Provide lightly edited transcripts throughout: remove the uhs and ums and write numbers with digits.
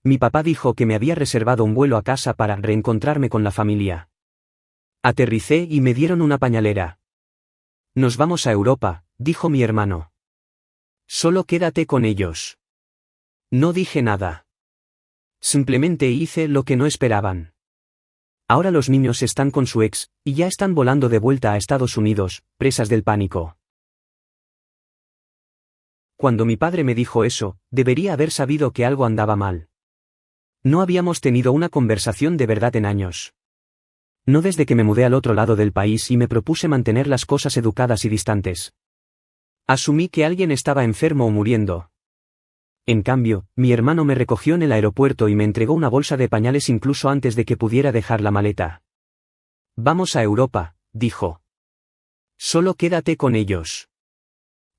Mi papá dijo que me había reservado un vuelo a casa para reencontrarme con la familia. Aterricé y me dieron una pañalera. Nos vamos a Europa, dijo mi hermano. Solo quédate con ellos. No dije nada. Simplemente hice lo que no esperaban. Ahora los niños están con su ex, y ya están volando de vuelta a Estados Unidos, presas del pánico. Cuando mi padre me dijo eso, debería haber sabido que algo andaba mal. No habíamos tenido una conversación de verdad en años. No desde que me mudé al otro lado del país y me propuse mantener las cosas educadas y distantes. Asumí que alguien estaba enfermo o muriendo. En cambio, mi hermano me recogió en el aeropuerto y me entregó una bolsa de pañales incluso antes de que pudiera dejar la maleta. Vamos a Europa, dijo. Solo quédate con ellos.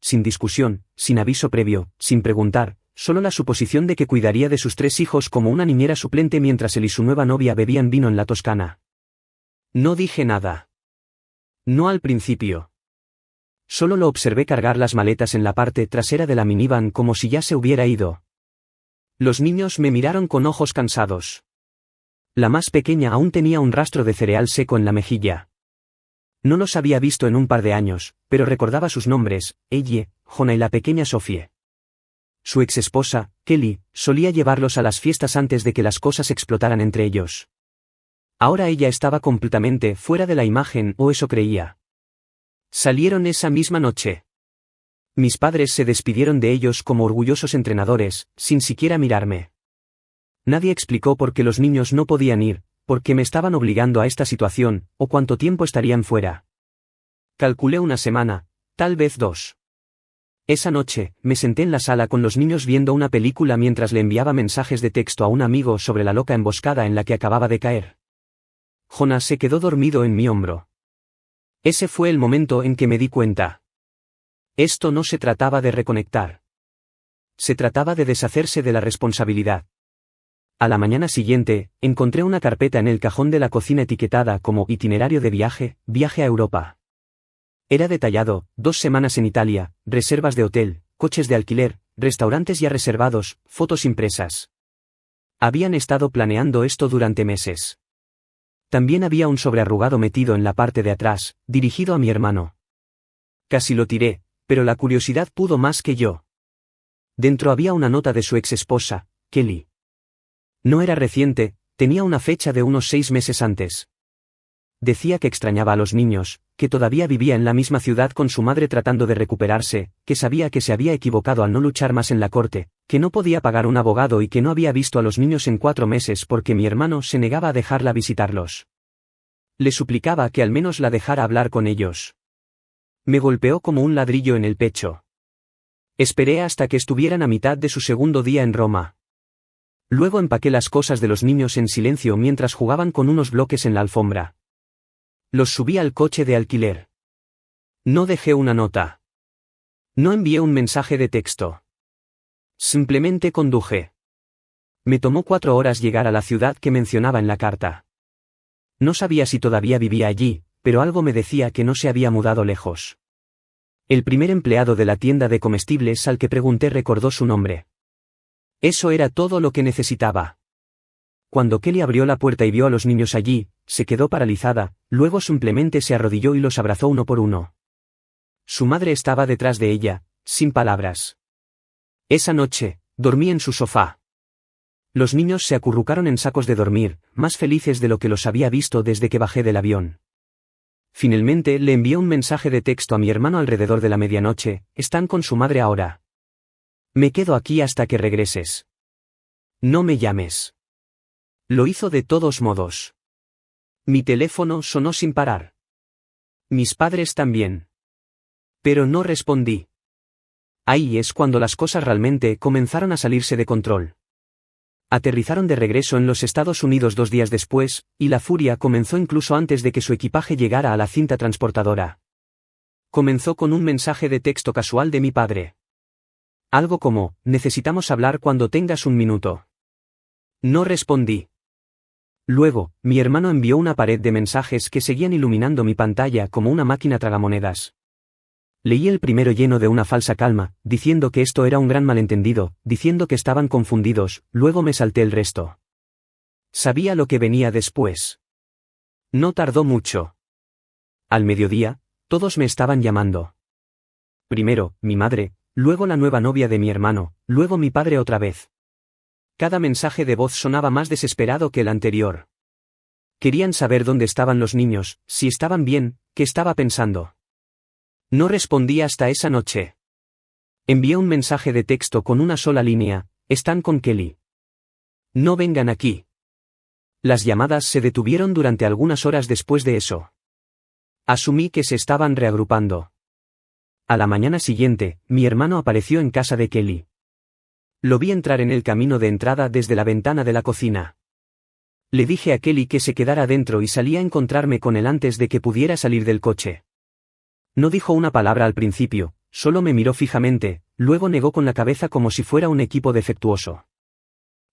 Sin discusión, sin aviso previo, sin preguntar, solo la suposición de que cuidaría de sus 3 hijos como una niñera suplente mientras él y su nueva novia bebían vino en la Toscana. No dije nada. No al principio. Solo lo observé cargar las maletas en la parte trasera de la minivan como si ya se hubiera ido. Los niños me miraron con ojos cansados. La más pequeña aún tenía un rastro de cereal seco en la mejilla. No los había visto en un par de años, pero recordaba sus nombres, Elle, Jonah y la pequeña Sophie. Su ex esposa, Kelly, solía llevarlos a las fiestas antes de que las cosas explotaran entre ellos. Ahora ella estaba completamente fuera de la imagen, o eso creía. Salieron esa misma noche. Mis padres se despidieron de ellos como orgullosos entrenadores, sin siquiera mirarme. Nadie explicó por qué los niños no podían ir, por qué me estaban obligando a esta situación, o cuánto tiempo estarían fuera. Calculé una semana, tal vez 2. Esa noche, me senté en la sala con los niños viendo una película mientras le enviaba mensajes de texto a un amigo sobre la loca emboscada en la que acababa de caer. Jonah se quedó dormido en mi hombro. Ese fue el momento en que me di cuenta. Esto no se trataba de reconectar. Se trataba de deshacerse de la responsabilidad. A la mañana siguiente, encontré una carpeta en el cajón de la cocina etiquetada como itinerario de viaje a Europa. Era detallado, 2 semanas en Italia, reservas de hotel, coches de alquiler, restaurantes ya reservados, fotos impresas. Habían estado planeando esto durante meses. También había un sobre arrugado metido en la parte de atrás, dirigido a mi hermano. Casi lo tiré, pero la curiosidad pudo más que yo. Dentro había una nota de su ex esposa, Kelly. No era reciente, tenía una fecha de unos 6 meses antes. Decía que extrañaba a los niños, que todavía vivía en la misma ciudad con su madre tratando de recuperarse, que sabía que se había equivocado al no luchar más en la corte, que no podía pagar un abogado y que no había visto a los niños en 4 meses porque mi hermano se negaba a dejarla visitarlos. Le suplicaba que al menos la dejara hablar con ellos. Me golpeó como un ladrillo en el pecho. Esperé hasta que estuvieran a mitad de su segundo día en Roma. Luego empaqué las cosas de los niños en silencio mientras jugaban con unos bloques en la alfombra. Los subí al coche de alquiler. No dejé una nota. No envié un mensaje de texto. Simplemente conduje. Me tomó 4 horas llegar a la ciudad que mencionaba en la carta. No sabía si todavía vivía allí, pero algo me decía que no se había mudado lejos. El primer empleado de la tienda de comestibles al que pregunté recordó su nombre. Eso era todo lo que necesitaba. Cuando Kelly abrió la puerta y vio a los niños allí, se quedó paralizada, luego simplemente se arrodilló y los abrazó uno por uno. Su madre estaba detrás de ella, sin palabras. Esa noche, dormí en su sofá. Los niños se acurrucaron en sacos de dormir, más felices de lo que los había visto desde que bajé del avión. Finalmente le envié un mensaje de texto a mi hermano alrededor de la medianoche, están con su madre ahora. Me quedo aquí hasta que regreses. No me llames. Lo hizo de todos modos. Mi teléfono sonó sin parar. Mis padres también. Pero no respondí. Ahí es cuando las cosas realmente comenzaron a salirse de control. Aterrizaron de regreso en los Estados Unidos 2 días después, y la furia comenzó incluso antes de que su equipaje llegara a la cinta transportadora. Comenzó con un mensaje de texto casual de mi padre. Algo como, necesitamos hablar cuando tengas un minuto. No respondí. Luego, mi hermano envió una pared de mensajes que seguían iluminando mi pantalla como una máquina tragamonedas. Leí el primero lleno de una falsa calma, diciendo que esto era un gran malentendido, diciendo que estaban confundidos, luego me salté el resto. Sabía lo que venía después. No tardó mucho. Al mediodía, todos me estaban llamando. Primero, mi madre, luego la nueva novia de mi hermano, luego mi padre otra vez. Cada mensaje de voz sonaba más desesperado que el anterior. Querían saber dónde estaban los niños, si estaban bien, qué estaba pensando. No respondí hasta esa noche. Envié un mensaje de texto con una sola línea: están con Kelly. No vengan aquí. Las llamadas se detuvieron durante algunas horas después de eso. Asumí que se estaban reagrupando. A la mañana siguiente, mi hermano apareció en casa de Kelly. Lo vi entrar en el camino de entrada desde la ventana de la cocina. Le dije a Kelly que se quedara dentro y salí a encontrarme con él antes de que pudiera salir del coche. No dijo una palabra al principio, solo me miró fijamente, luego negó con la cabeza como si fuera un equipo defectuoso.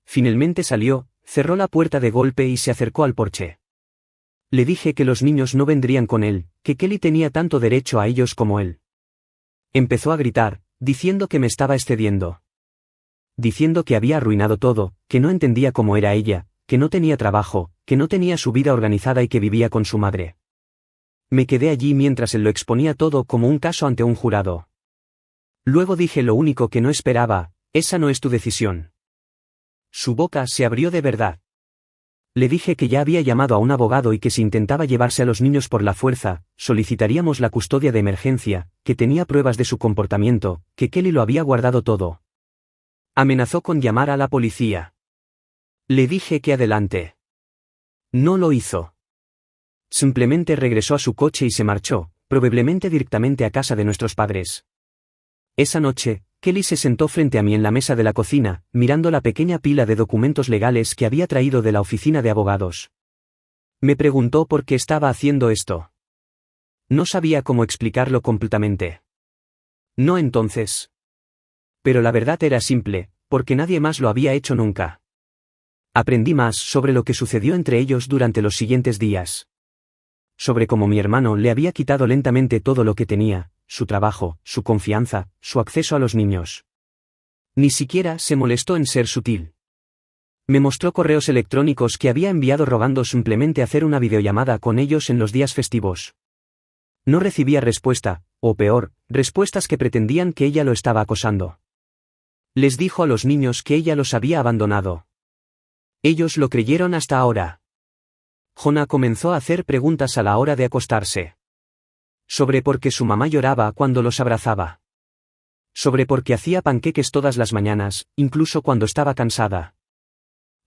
Finalmente salió, cerró la puerta de golpe y se acercó al porche. Le dije que los niños no vendrían con él, que Kelly tenía tanto derecho a ellos como él. Empezó a gritar, diciendo que me estaba excediendo. Diciendo que había arruinado todo, que no entendía cómo era ella, que no tenía trabajo, que no tenía su vida organizada y que vivía con su madre. Me quedé allí mientras él lo exponía todo como un caso ante un jurado. Luego dije lo único que no esperaba: esa no es tu decisión. Su boca se abrió de verdad. Le dije que ya había llamado a un abogado y que si intentaba llevarse a los niños por la fuerza, solicitaríamos la custodia de emergencia, que tenía pruebas de su comportamiento, que Kelly lo había guardado todo. Amenazó con llamar a la policía. Le dije que adelante. No lo hizo. Simplemente regresó a su coche y se marchó, probablemente directamente a casa de nuestros padres. Esa noche, Kelly se sentó frente a mí en la mesa de la cocina, mirando la pequeña pila de documentos legales que había traído de la oficina de abogados. Me preguntó por qué estaba haciendo esto. No sabía cómo explicarlo completamente. No entonces. Pero la verdad era simple, porque nadie más lo había hecho nunca. Aprendí más sobre lo que sucedió entre ellos durante los siguientes días. Sobre cómo mi hermano le había quitado lentamente todo lo que tenía: su trabajo, su confianza, su acceso a los niños. Ni siquiera se molestó en ser sutil. Me mostró correos electrónicos que había enviado rogando simplemente hacer una videollamada con ellos en los días festivos. No recibía respuesta, o peor, respuestas que pretendían que ella lo estaba acosando. Les dijo a los niños que ella los había abandonado. Ellos lo creyeron hasta ahora. Jonah comenzó a hacer preguntas a la hora de acostarse. Sobre por qué su mamá lloraba cuando los abrazaba. Sobre por qué hacía panqueques todas las mañanas, incluso cuando estaba cansada.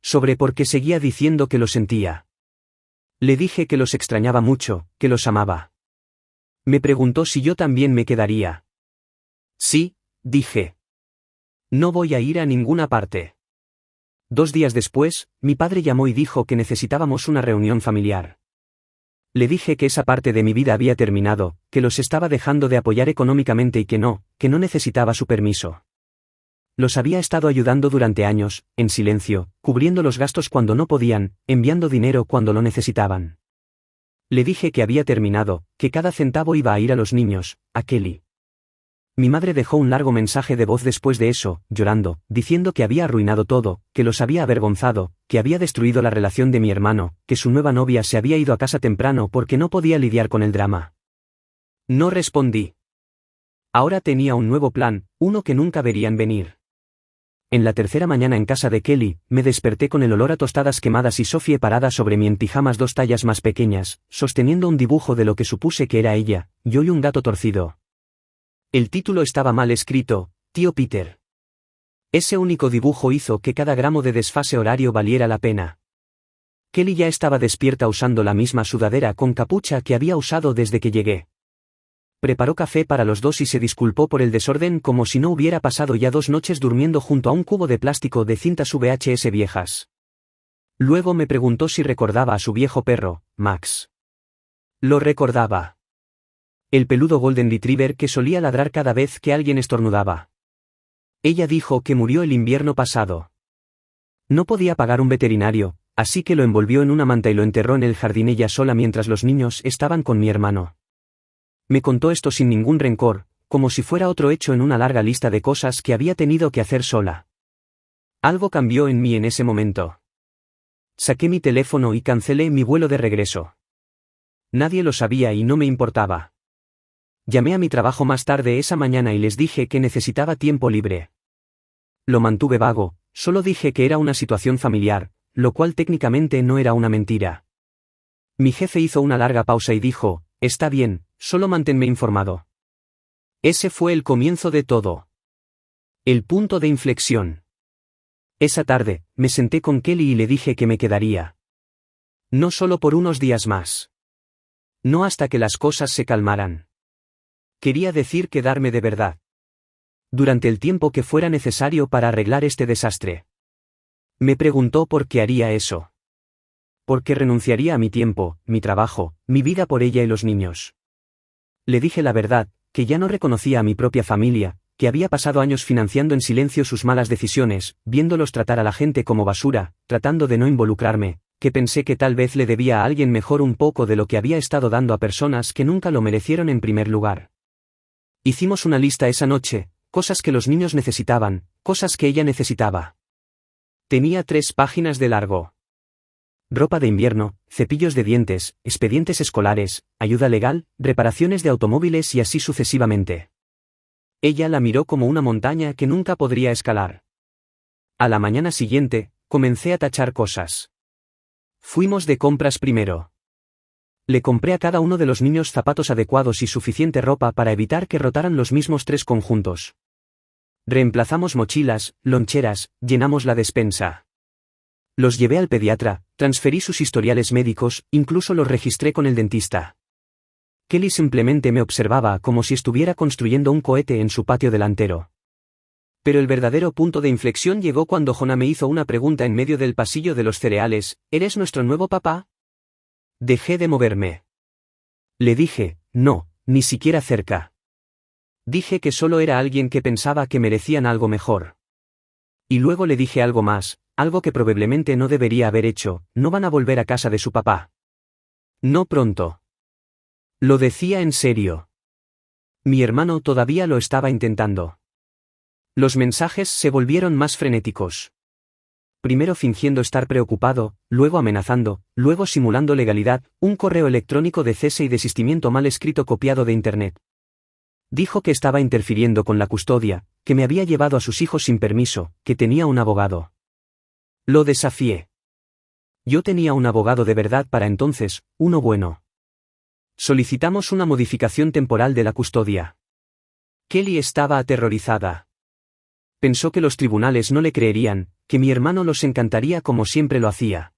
Sobre por qué seguía diciendo que lo sentía. Le dije que los extrañaba mucho, que los amaba. Me preguntó si yo también me quedaría. Sí, dije. No voy a ir a ninguna parte. 2 días después, mi padre llamó y dijo que necesitábamos una reunión familiar. Le dije que esa parte de mi vida había terminado, que los estaba dejando de apoyar económicamente y que no necesitaba su permiso. Los había estado ayudando durante años, en silencio, cubriendo los gastos cuando no podían, enviando dinero cuando lo necesitaban. Le dije que había terminado, que cada centavo iba a ir a los niños, a Kelly. Mi madre dejó un largo mensaje de voz después de eso, llorando, diciendo que había arruinado todo, que los había avergonzado, que había destruido la relación de mi hermano, que su nueva novia se había ido a casa temprano porque no podía lidiar con el drama. No respondí. Ahora tenía un nuevo plan, uno que nunca verían venir. En la tercera mañana en casa de Kelly, me desperté con el olor a tostadas quemadas y Sophie parada sobre mí en pijamas 2 tallas más pequeñas, sosteniendo un dibujo de lo que supuse que era ella, yo y un gato torcido. El título estaba mal escrito: Tío Peter. Ese único dibujo hizo que cada gramo de desfase horario valiera la pena. Kelly ya estaba despierta usando la misma sudadera con capucha que había usado desde que llegué. Preparó café para los dos y se disculpó por el desorden como si no hubiera pasado ya 2 noches durmiendo junto a un cubo de plástico de cintas VHS viejas. Luego me preguntó si recordaba a su viejo perro, Max. Lo recordaba. El peludo Golden Retriever que solía ladrar cada vez que alguien estornudaba. Ella dijo que murió el invierno pasado. No podía pagar un veterinario, así que lo envolvió en una manta y lo enterró en el jardín ella sola mientras los niños estaban con mi hermano. Me contó esto sin ningún rencor, como si fuera otro hecho en una larga lista de cosas que había tenido que hacer sola. Algo cambió en mí en ese momento. Saqué mi teléfono y cancelé mi vuelo de regreso. Nadie lo sabía y no me importaba. Llamé a mi trabajo más tarde esa mañana y les dije que necesitaba tiempo libre. Lo mantuve vago, solo dije que era una situación familiar, lo cual técnicamente no era una mentira. Mi jefe hizo una larga pausa y dijo, está bien, solo manténme informado. Ese fue el comienzo de todo. El punto de inflexión. Esa tarde, me senté con Kelly y le dije que me quedaría. No solo por unos días más. No hasta que las cosas se calmaran. Quería decir quedarme de verdad. Durante el tiempo que fuera necesario para arreglar este desastre. Me preguntó por qué haría eso. ¿Por qué renunciaría a mi tiempo, mi trabajo, mi vida por ella y los niños? Le dije la verdad, que ya no reconocía a mi propia familia, que había pasado años financiando en silencio sus malas decisiones, viéndolos tratar a la gente como basura, tratando de no involucrarme, que pensé que tal vez le debía a alguien mejor un poco de lo que había estado dando a personas que nunca lo merecieron en primer lugar. Hicimos una lista esa noche, cosas que los niños necesitaban, cosas que ella necesitaba. Tenía 3 páginas de largo. Ropa de invierno, cepillos de dientes, expedientes escolares, ayuda legal, reparaciones de automóviles y así sucesivamente. Ella la miró como una montaña que nunca podría escalar. A la mañana siguiente, comencé a tachar cosas. Fuimos de compras primero. Le compré a cada uno de los niños zapatos adecuados y suficiente ropa para evitar que rotaran los mismos 3 conjuntos. Reemplazamos mochilas, loncheras, llenamos la despensa. Los llevé al pediatra, transferí sus historiales médicos, incluso los registré con el dentista. Kelly simplemente me observaba como si estuviera construyendo un cohete en su patio delantero. Pero el verdadero punto de inflexión llegó cuando Jonah me hizo una pregunta en medio del pasillo de los cereales, ¿eres nuestro nuevo papá? Dejé de moverme. Le dije, no, ni siquiera cerca. Dije que solo era alguien que pensaba que merecían algo mejor. Y luego le dije algo más, algo que probablemente no debería haber hecho, no van a volver a casa de su papá. No pronto. Lo decía en serio. Mi hermano todavía lo estaba intentando. Los mensajes se volvieron más frenéticos. Primero fingiendo estar preocupado, luego amenazando, luego simulando legalidad, un correo electrónico de cese y desistimiento mal escrito copiado de internet. Dijo que estaba interfiriendo con la custodia, que me había llevado a sus hijos sin permiso, que tenía un abogado. Lo desafié. Yo tenía un abogado de verdad para entonces, uno bueno. Solicitamos una modificación temporal de la custodia. Kelly estaba aterrorizada. Pensó que los tribunales no le creerían, que mi hermano los encantaría como siempre lo hacía.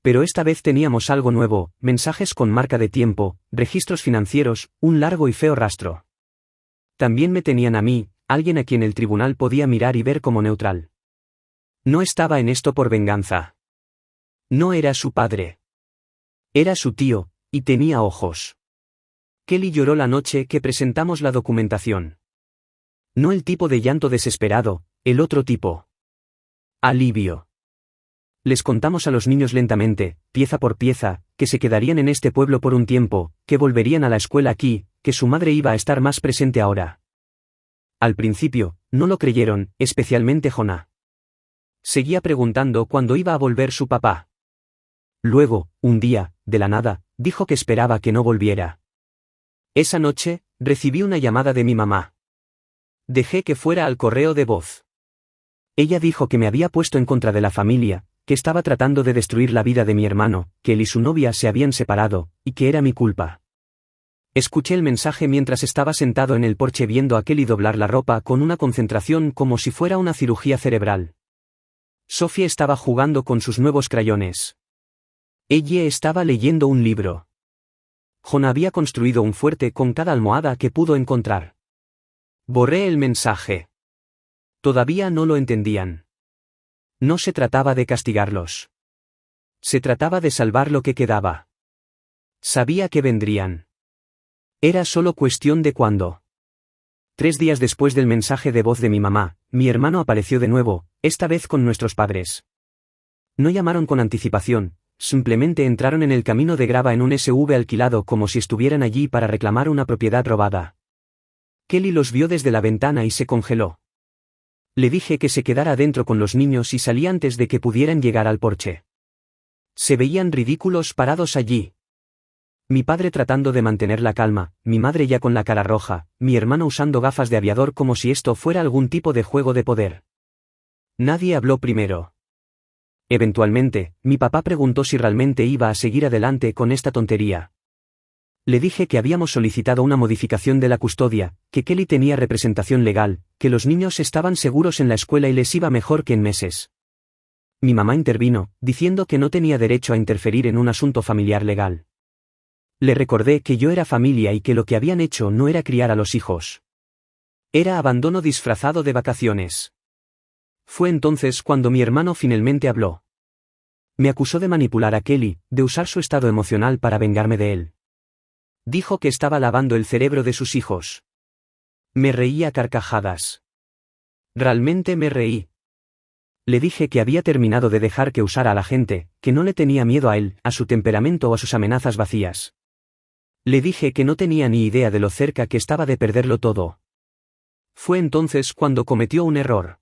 Pero esta vez teníamos algo nuevo, mensajes con marca de tiempo, registros financieros, un largo y feo rastro. También me tenían a mí, alguien a quien el tribunal podía mirar y ver como neutral. No estaba en esto por venganza. No era su padre. Era su tío, y tenía ojos. Kelly lloró la noche que presentamos la documentación. No el tipo de llanto desesperado, el otro tipo. Alivio. Les contamos a los niños lentamente, pieza por pieza, que se quedarían en este pueblo por un tiempo, que volverían a la escuela aquí, que su madre iba a estar más presente ahora. Al principio, no lo creyeron, especialmente Jonah. Seguía preguntando cuándo iba a volver su papá. Luego, un día, de la nada, dijo que esperaba que no volviera. Esa noche, recibí una llamada de mi mamá. Dejé que fuera al correo de voz. Ella dijo que me había puesto en contra de la familia, que estaba tratando de destruir la vida de mi hermano, que él y su novia se habían separado, y que era mi culpa. Escuché el mensaje mientras estaba sentado en el porche viendo a Kelly doblar la ropa con una concentración como si fuera una cirugía cerebral. Sophie estaba jugando con sus nuevos crayones. Ella estaba leyendo un libro. Jonah había construido un fuerte con cada almohada que pudo encontrar. Borré el mensaje. Todavía no lo entendían. No se trataba de castigarlos. Se trataba de salvar lo que quedaba. Sabía que vendrían. Era solo cuestión de cuándo. 3 días después del mensaje de voz de mi mamá, mi hermano apareció de nuevo, esta vez con nuestros padres. No llamaron con anticipación, simplemente entraron en el camino de grava en un SUV alquilado como si estuvieran allí para reclamar una propiedad robada. Kelly los vio desde la ventana y se congeló. Le dije que se quedara dentro con los niños y salí antes de que pudieran llegar al porche. Se veían ridículos parados allí. Mi padre tratando de mantener la calma, mi madre ya con la cara roja, mi hermano usando gafas de aviador como si esto fuera algún tipo de juego de poder. Nadie habló primero. Eventualmente, mi papá preguntó si realmente iba a seguir adelante con esta tontería. Le dije que habíamos solicitado una modificación de la custodia, que Kelly tenía representación legal, que los niños estaban seguros en la escuela y les iba mejor que en meses. Mi mamá intervino, diciendo que no tenía derecho a interferir en un asunto familiar legal. Le recordé que yo era familia y que lo que habían hecho no era criar a los hijos. Era abandono disfrazado de vacaciones. Fue entonces cuando mi hermano finalmente habló. Me acusó de manipular a Kelly, de usar su estado emocional para vengarme de él. Dijo que estaba lavando el cerebro de sus hijos. Me reí a carcajadas. Realmente me reí. Le dije que había terminado de dejar que usara a la gente, que no le tenía miedo a él, a su temperamento o a sus amenazas vacías. Le dije que no tenía ni idea de lo cerca que estaba de perderlo todo. Fue entonces cuando cometió un error.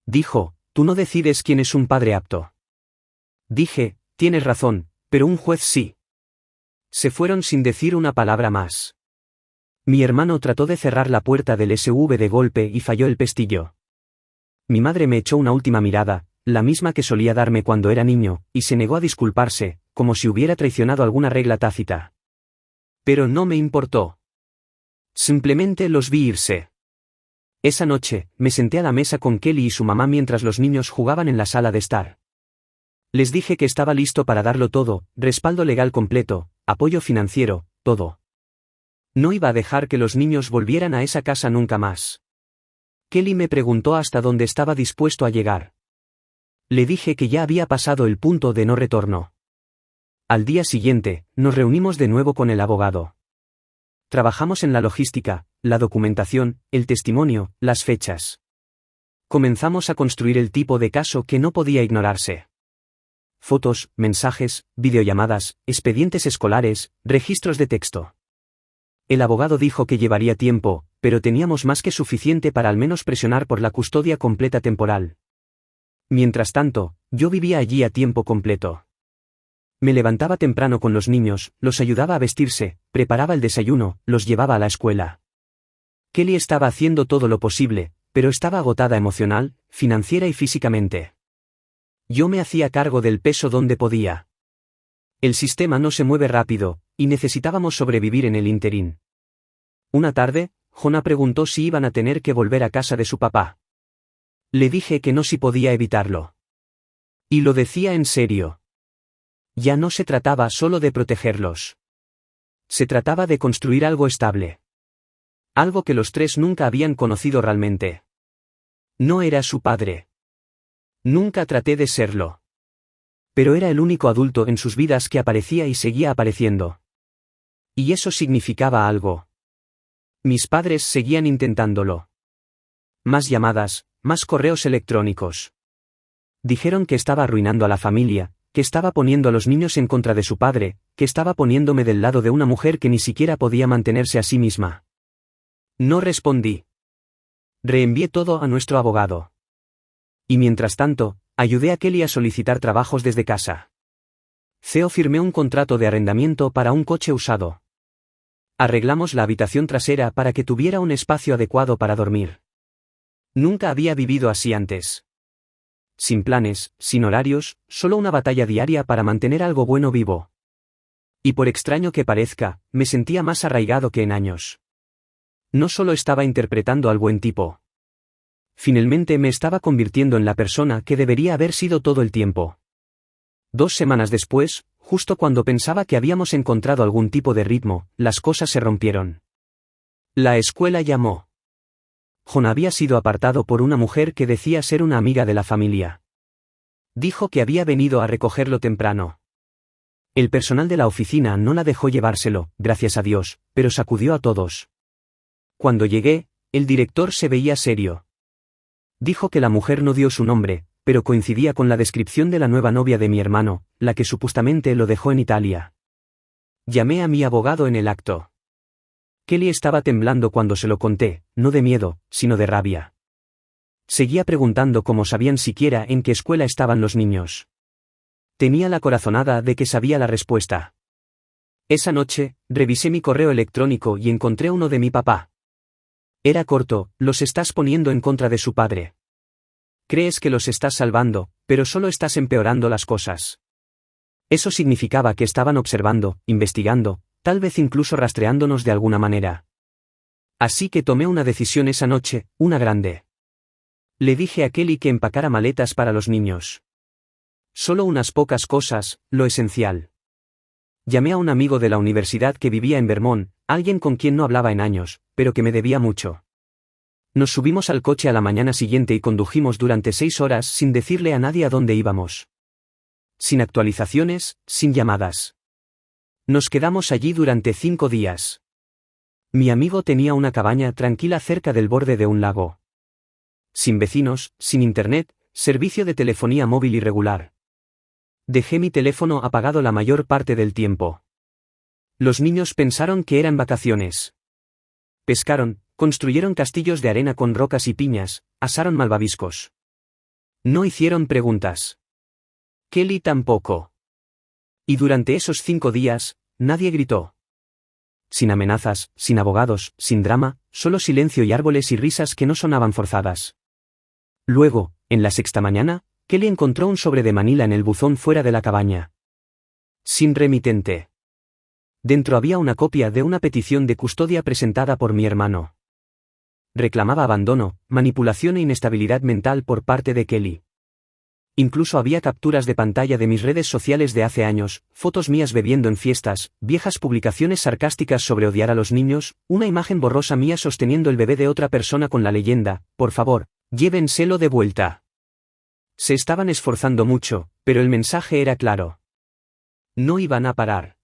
Dijo, tú no decides quién es un padre apto. Dije, tienes razón, pero un juez sí. Se fueron sin decir una palabra más. Mi hermano trató de cerrar la puerta del SUV de golpe y falló el pestillo. Mi madre me echó una última mirada, la misma que solía darme cuando era niño, y se negó a disculparse, como si hubiera traicionado alguna regla tácita. Pero no me importó. Simplemente los vi irse. Esa noche, me senté a la mesa con Kelly y su mamá mientras los niños jugaban en la sala de estar. Les dije que estaba listo para darlo todo, respaldo legal completo, apoyo financiero, todo. No iba a dejar que los niños volvieran a esa casa nunca más. Kelly me preguntó hasta dónde estaba dispuesto a llegar. Le dije que ya había pasado el punto de no retorno. Al día siguiente, nos reunimos de nuevo con el abogado. Trabajamos en la logística, la documentación, el testimonio, las fechas. Comenzamos a construir el tipo de caso que no podía ignorarse. Fotos, mensajes, videollamadas, expedientes escolares, registros de texto. El abogado dijo que llevaría tiempo, pero teníamos más que suficiente para al menos presionar por la custodia completa temporal. Mientras tanto, yo vivía allí a tiempo completo. Me levantaba temprano con los niños, los ayudaba a vestirse, preparaba el desayuno, los llevaba a la escuela. Kelly estaba haciendo todo lo posible, pero estaba agotada emocional, financiera y físicamente. Yo me hacía cargo del peso donde podía. El sistema no se mueve rápido, y necesitábamos sobrevivir en el interín. Una tarde, Jonah preguntó si iban a tener que volver a casa de su papá. Le dije que no si podía evitarlo. Y lo decía en serio. Ya no se trataba solo de protegerlos. Se trataba de construir algo estable. Algo que los tres nunca habían conocido realmente. No era su padre. Nunca traté de serlo. Pero era el único adulto en sus vidas que aparecía y seguía apareciendo. Y eso significaba algo. Mis padres seguían intentándolo. Más llamadas, más correos electrónicos. Dijeron que estaba arruinando a la familia, que estaba poniendo a los niños en contra de su padre, que estaba poniéndome del lado de una mujer que ni siquiera podía mantenerse a sí misma. No respondí. Reenvié todo a nuestro abogado. Y mientras tanto, ayudé a Kelly a solicitar trabajos desde casa. Firmé un contrato de arrendamiento para un coche usado. Arreglamos la habitación trasera para que tuviera un espacio adecuado para dormir. Nunca había vivido así antes. Sin planes, sin horarios, solo una batalla diaria para mantener algo bueno vivo. Y por extraño que parezca, me sentía más arraigado que en años. No solo estaba interpretando al buen tipo. Finalmente me estaba convirtiendo en la persona que debería haber sido todo el tiempo. 2 semanas después, justo cuando pensaba que habíamos encontrado algún tipo de ritmo, las cosas se rompieron. La escuela llamó. Jonah había sido apartado por una mujer que decía ser una amiga de la familia. Dijo que había venido a recogerlo temprano. El personal de la oficina no la dejó llevárselo, gracias a Dios, pero sacudió a todos. Cuando llegué, el director se veía serio. Dijo que la mujer no dio su nombre, pero coincidía con la descripción de la nueva novia de mi hermano, la que supuestamente lo dejó en Italia. Llamé a mi abogado en el acto. Kelly estaba temblando cuando se lo conté, no de miedo, sino de rabia. Seguía preguntando cómo sabían siquiera en qué escuela estaban los niños. Tenía la corazonada de que sabía la respuesta. Esa noche, revisé mi correo electrónico y encontré uno de mi papá. Era corto: los estás poniendo en contra de su padre. Crees que los estás salvando, pero solo estás empeorando las cosas. Eso significaba que estaban observando, investigando, tal vez incluso rastreándonos de alguna manera. Así que tomé una decisión esa noche, una grande. Le dije a Kelly que empacara maletas para los niños. Solo unas pocas cosas, lo esencial. Llamé a un amigo de la universidad que vivía en Vermont, alguien con quien no hablaba en años, pero que me debía mucho. Nos subimos al coche a la mañana siguiente y condujimos durante 6 horas sin decirle a nadie a dónde íbamos. Sin actualizaciones, sin llamadas. Nos quedamos allí durante 5 días. Mi amigo tenía una cabaña tranquila cerca del borde de un lago. Sin vecinos, sin internet, servicio de telefonía móvil irregular. Dejé mi teléfono apagado la mayor parte del tiempo. Los niños pensaron que eran vacaciones. Pescaron, construyeron castillos de arena con rocas y piñas, asaron malvaviscos. No hicieron preguntas. Kelly tampoco. Y durante esos 5 días, nadie gritó. Sin amenazas, sin abogados, sin drama, solo silencio y árboles y risas que no sonaban forzadas. Luego, en la sexta mañana, Kelly encontró un sobre de Manila en el buzón fuera de la cabaña. Sin remitente. Dentro había una copia de una petición de custodia presentada por mi hermano. Reclamaba abandono, manipulación e inestabilidad mental por parte de Kelly. Incluso había capturas de pantalla de mis redes sociales de hace años, fotos mías bebiendo en fiestas, viejas publicaciones sarcásticas sobre odiar a los niños, una imagen borrosa mía sosteniendo el bebé de otra persona con la leyenda: por favor, llévenselo de vuelta. Se estaban esforzando mucho, pero el mensaje era claro. No iban a parar.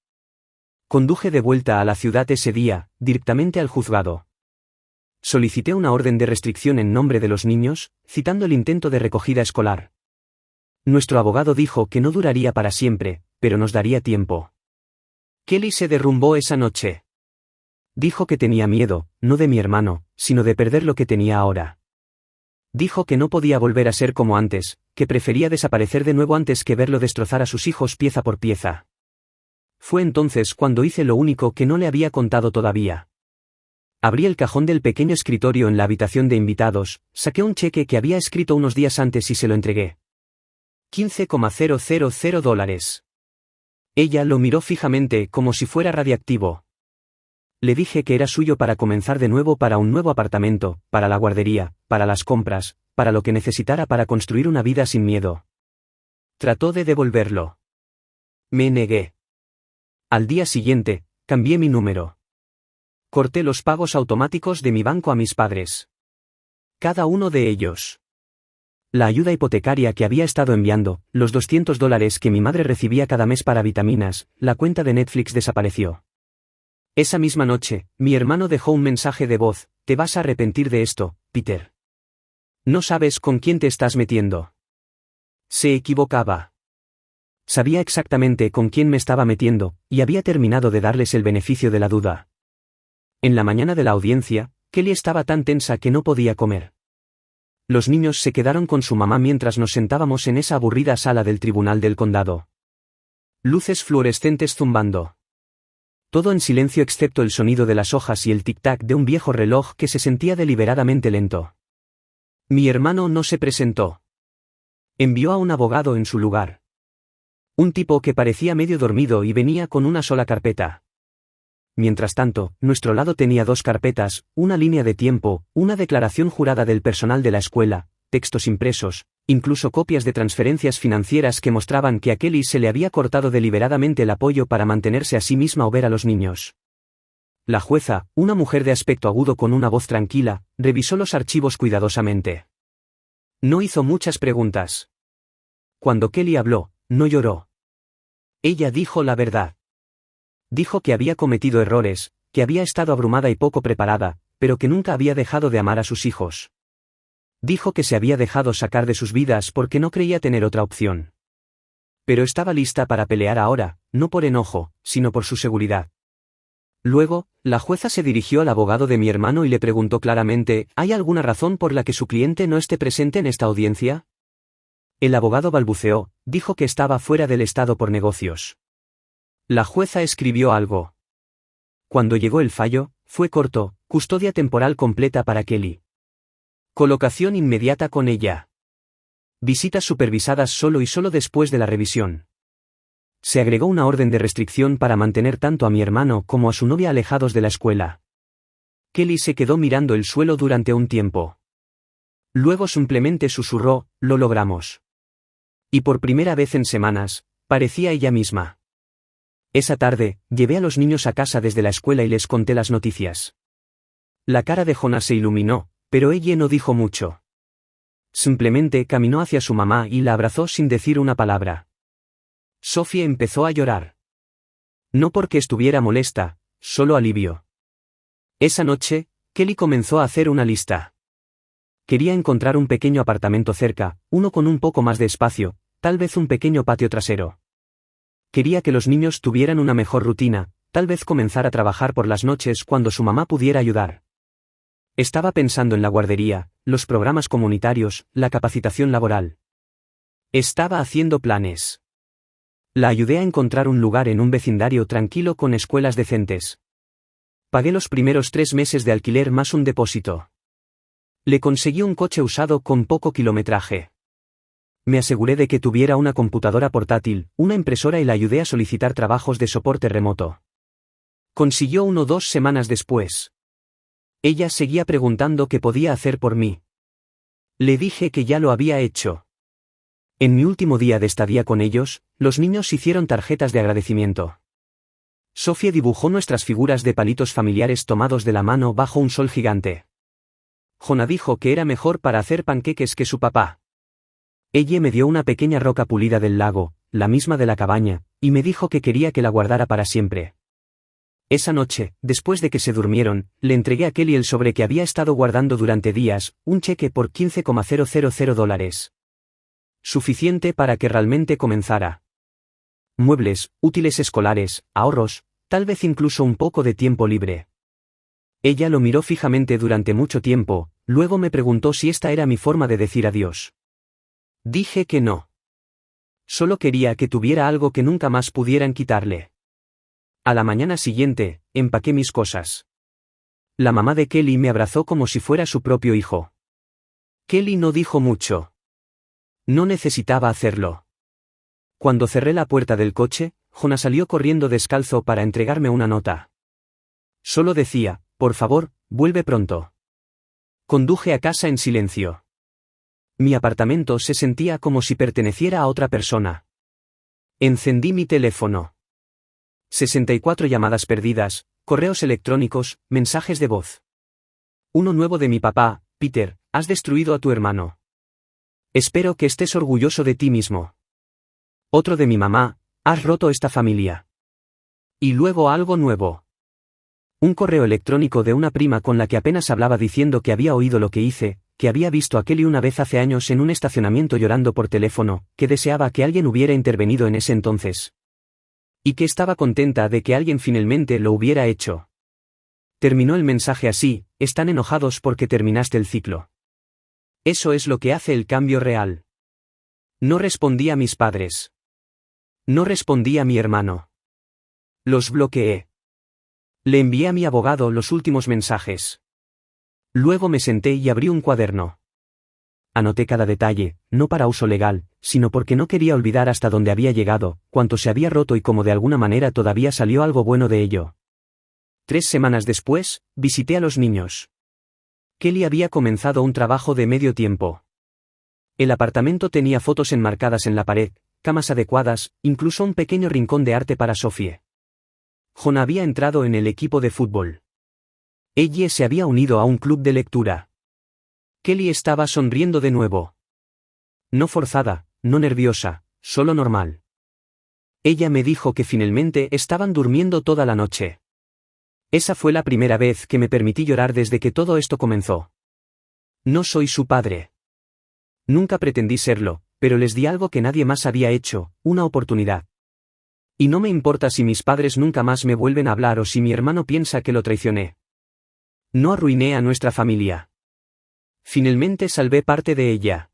Conduje de vuelta a la ciudad ese día, directamente al juzgado. Solicité una orden de restricción en nombre de los niños, citando el intento de recogida escolar. Nuestro abogado dijo que no duraría para siempre, pero nos daría tiempo. Kelly se derrumbó esa noche. Dijo que tenía miedo, no de mi hermano, sino de perder lo que tenía ahora. Dijo que no podía volver a ser como antes, que prefería desaparecer de nuevo antes que verlo destrozar a sus hijos pieza por pieza. Fue entonces cuando hice lo único que no le había contado todavía. Abrí el cajón del pequeño escritorio en la habitación de invitados, saqué un cheque que había escrito unos días antes y se lo entregué. $15,000. Ella lo miró fijamente como si fuera radiactivo. Le dije que era suyo para comenzar de nuevo, para un nuevo apartamento, para la guardería, para las compras, para lo que necesitara para construir una vida sin miedo. Trató de devolverlo. Me negué. Al día siguiente, cambié mi número. Corté los pagos automáticos de mi banco a mis padres. Cada uno de ellos. La ayuda hipotecaria que había estado enviando, los $200 que mi madre recibía cada mes para vitaminas, la cuenta de Netflix desapareció. Esa misma noche, mi hermano dejó un mensaje de voz: te vas a arrepentir de esto, Peter. No sabes con quién te estás metiendo. Se equivocaba. Sabía exactamente con quién me estaba metiendo, y había terminado de darles el beneficio de la duda. En la mañana de la audiencia, Kelly estaba tan tensa que no podía comer. Los niños se quedaron con su mamá mientras nos sentábamos en esa aburrida sala del tribunal del condado. Luces fluorescentes zumbando. Todo en silencio excepto el sonido de las hojas y el tic-tac de un viejo reloj que se sentía deliberadamente lento. Mi hermano no se presentó. Envió a un abogado en su lugar. Un tipo que parecía medio dormido y venía con una sola carpeta. Mientras tanto, nuestro lado tenía 2 carpetas, una línea de tiempo, una declaración jurada del personal de la escuela, textos impresos, incluso copias de transferencias financieras que mostraban que a Kelly se le había cortado deliberadamente el apoyo para mantenerse a sí misma o ver a los niños. La jueza, una mujer de aspecto agudo con una voz tranquila, revisó los archivos cuidadosamente. No hizo muchas preguntas. Cuando Kelly habló, no lloró. Ella dijo la verdad. Dijo que había cometido errores, que había estado abrumada y poco preparada, pero que nunca había dejado de amar a sus hijos. Dijo que se había dejado sacar de sus vidas porque no creía tener otra opción. Pero estaba lista para pelear ahora, no por enojo, sino por su seguridad. Luego, la jueza se dirigió al abogado de mi hermano y le preguntó claramente, ¿hay alguna razón por la que su cliente no esté presente en esta audiencia? El abogado balbuceó, dijo que estaba fuera del estado por negocios. La jueza escribió algo. Cuando llegó el fallo, fue corto, custodia temporal completa para Kelly. Colocación inmediata con ella. Visitas supervisadas solo y solo después de la revisión. Se agregó una orden de restricción para mantener tanto a mi hermano como a su novia alejados de la escuela. Kelly se quedó mirando el suelo durante un tiempo. Luego simplemente susurró, lo logramos. Y por primera vez en semanas, parecía ella misma. Esa tarde, llevé a los niños a casa desde la escuela y les conté las noticias. La cara de Jonah se iluminó, pero ella no dijo mucho. Simplemente caminó hacia su mamá y la abrazó sin decir una palabra. Sophie empezó a llorar. No porque estuviera molesta, solo alivio. Esa noche, Kelly comenzó a hacer una lista. Quería encontrar un pequeño apartamento cerca, uno con un poco más de espacio, tal vez un pequeño patio trasero. Quería que los niños tuvieran una mejor rutina, tal vez comenzar a trabajar por las noches cuando su mamá pudiera ayudar. Estaba pensando en la guardería, los programas comunitarios, la capacitación laboral. Estaba haciendo planes. La ayudé a encontrar un lugar en un vecindario tranquilo con escuelas decentes. Pagué los primeros 3 meses de alquiler más un depósito. Le conseguí un coche usado con poco kilometraje. Me aseguré de que tuviera una computadora portátil, una impresora y la ayudé a solicitar trabajos de soporte remoto. Consiguió uno 2 semanas después. Ella seguía preguntando qué podía hacer por mí. Le dije que ya lo había hecho. En mi último día de estadía con ellos, los niños hicieron tarjetas de agradecimiento. Sophie dibujó nuestras figuras de palitos familiares tomados de la mano bajo un sol gigante. Jonah dijo que era mejor para hacer panqueques que su papá. Ella me dio una pequeña roca pulida del lago, la misma de la cabaña, y me dijo que quería que la guardara para siempre. Esa noche, después de que se durmieron, le entregué a Kelly el sobre que había estado guardando durante días, un cheque por $15,000. Suficiente para que realmente comenzara. Muebles, útiles escolares, ahorros, tal vez incluso un poco de tiempo libre. Ella lo miró fijamente durante mucho tiempo, luego me preguntó si esta era mi forma de decir adiós. Dije que no. Solo quería que tuviera algo que nunca más pudieran quitarle. A la mañana siguiente, empaqué mis cosas. La mamá de Kelly me abrazó como si fuera su propio hijo. Kelly no dijo mucho. No necesitaba hacerlo. Cuando cerré la puerta del coche, Jonah salió corriendo descalzo para entregarme una nota. Solo decía, por favor, vuelve pronto. Conduje a casa en silencio. Mi apartamento se sentía como si perteneciera a otra persona. Encendí mi teléfono. 64 llamadas perdidas, correos electrónicos, mensajes de voz. Uno nuevo de mi papá, Peter, has destruido a tu hermano. Espero que estés orgulloso de ti mismo. Otro de mi mamá, has roto esta familia. Y luego algo nuevo. Un correo electrónico de una prima con la que apenas hablaba diciendo que había oído lo que hice, que había visto a Kelly una vez hace años en un estacionamiento llorando por teléfono, que deseaba que alguien hubiera intervenido en ese entonces. Y que estaba contenta de que alguien finalmente lo hubiera hecho. Terminó el mensaje así, están enojados porque terminaste el ciclo. Eso es lo que hace el cambio real. No respondí a mis padres. No respondí a mi hermano. Los bloqueé. Le envié a mi abogado los últimos mensajes. Luego me senté y abrí un cuaderno. Anoté cada detalle, no para uso legal, sino porque no quería olvidar hasta dónde había llegado, cuánto se había roto y cómo de alguna manera todavía salió algo bueno de ello. 3 semanas después, visité a los niños. Kelly había comenzado un trabajo de medio tiempo. El apartamento tenía fotos enmarcadas en la pared, camas adecuadas, incluso un pequeño rincón de arte para Sophie. Jonah había entrado en el equipo de fútbol. Ella se había unido a un club de lectura. Kelly estaba sonriendo de nuevo. No forzada, no nerviosa, solo normal. Ella me dijo que finalmente estaban durmiendo toda la noche. Esa fue la primera vez que me permití llorar desde que todo esto comenzó. No soy su padre. Nunca pretendí serlo, pero les di algo que nadie más había hecho, una oportunidad. Y no me importa si mis padres nunca más me vuelven a hablar o si mi hermano piensa que lo traicioné. No arruiné a nuestra familia. Finalmente salvé parte de ella.